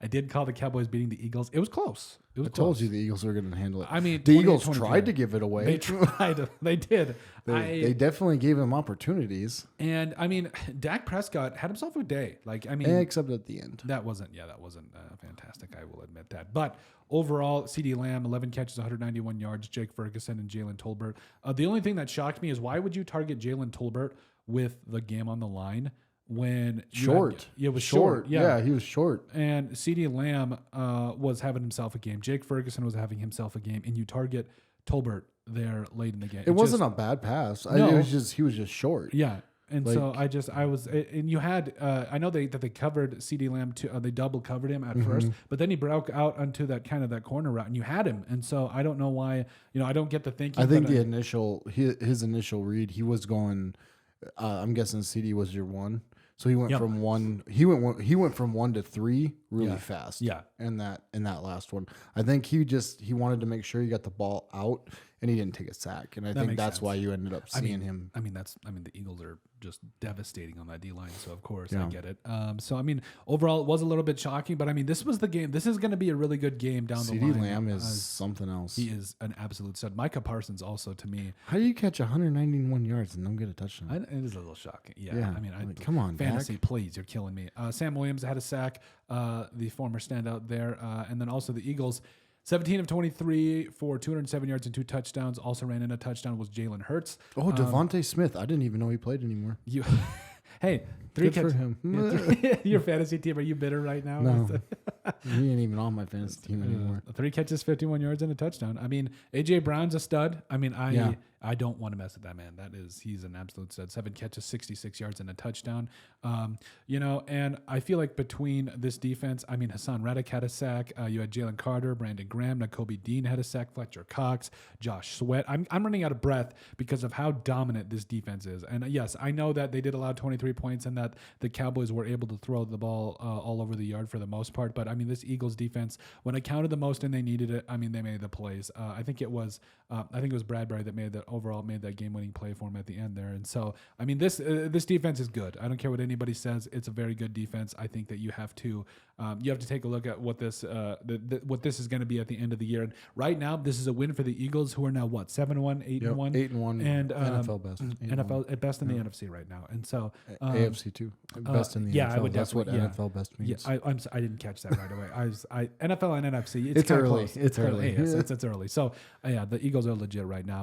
I did call the Cowboys beating the Eagles. It was close. It was I told you the Eagles were going to handle it. I mean, the Eagles 28-23. tried to give it away. They tried. They did. They definitely gave him opportunities. And I mean, Dak Prescott had himself a day. Like, I mean, except at the end. that wasn't fantastic. I will admit that. But overall, CeeDee Lamb, 11 catches, 191 yards. Jake Ferguson and Jalen Tolbert. The only thing that shocked me is why would you target Jalen Tolbert with the game on the line when short? It was short. Yeah, he was short. And CeeDee Lamb was having himself a game. Jake Ferguson was having himself a game, and you target Tolbert there late in the game. It wasn't a bad pass. No. He was just short. Yeah. And so and you had, I know that they covered CeeDee Lamb too. They double covered him at first, but then he broke out onto that kind of that corner route, and you had him. And so I don't know why, I don't get the thinking. I think his initial read, he was going. I'm guessing CD was your one, so he went from one. He went from 1 to 3 really fast. Yeah, in that last one, I think he wanted to make sure he got the ball out, and he didn't take a sack, and I think that's sense. why you ended up seeing him. The Eagles are just devastating on that D line, so of course I get it. So I mean, overall it was a little bit shocking, but I mean, this was the game. This is going to be a really good game down the line. CeeDee Lamb is something else. He is an absolute stud. Micah Parsons also, to me. How do you catch 191 yards and don't get a touchdown? It is a little shocking. Yeah. I mean, come on, fantasy, Dak. please, you're killing me. Sam Williams had a sack, the former standout there, and then also the Eagles. 17 of 23 for 207 yards and 2 touchdowns. Also ran in a touchdown was Jalen Hurts. Oh, Devontae Smith. I didn't even know he played anymore. Hey, 3 Good catches. for him. Your fantasy team, are you bitter right now? No. He ain't even on my fantasy team anymore. 3 catches, 51 yards, and a touchdown. I mean, A.J. Brown's a stud. I mean, I don't want to mess with that man. He's an absolute stud. 7 catches, 66 yards, and a touchdown. And I feel like between this defense, I mean, Hassan Reddick had a sack. You had Jalen Carter, Brandon Graham, Nakobe Dean had a sack, Fletcher Cox, Josh Sweat. I'm running out of breath because of how dominant this defense is. And yes, I know that they did allow 23 points and that the Cowboys were able to throw the ball all over the yard for the most part. But I mean, this Eagles defense, when it counted the most and they needed it, I mean, they made the plays. I think it was Bradbury that made that game-winning play for him at the end there. And so, I mean, this defense is good. I don't care what anybody says. It's a very good defense. I think that you have to take a look at what this what this is going to be at the end of the year. And right now, this is a win for the Eagles, who are now 7-1, 8-1, 8-1, and NFL best, NFL at best in the NFC right now. And so AFC too, best in the NFL. I would That's what definitely, NFL best means. Yeah, I didn't catch that right away. NFL and NFC. It's early. Close. It's early. Yes, it's early. So the Eagles are legit right now.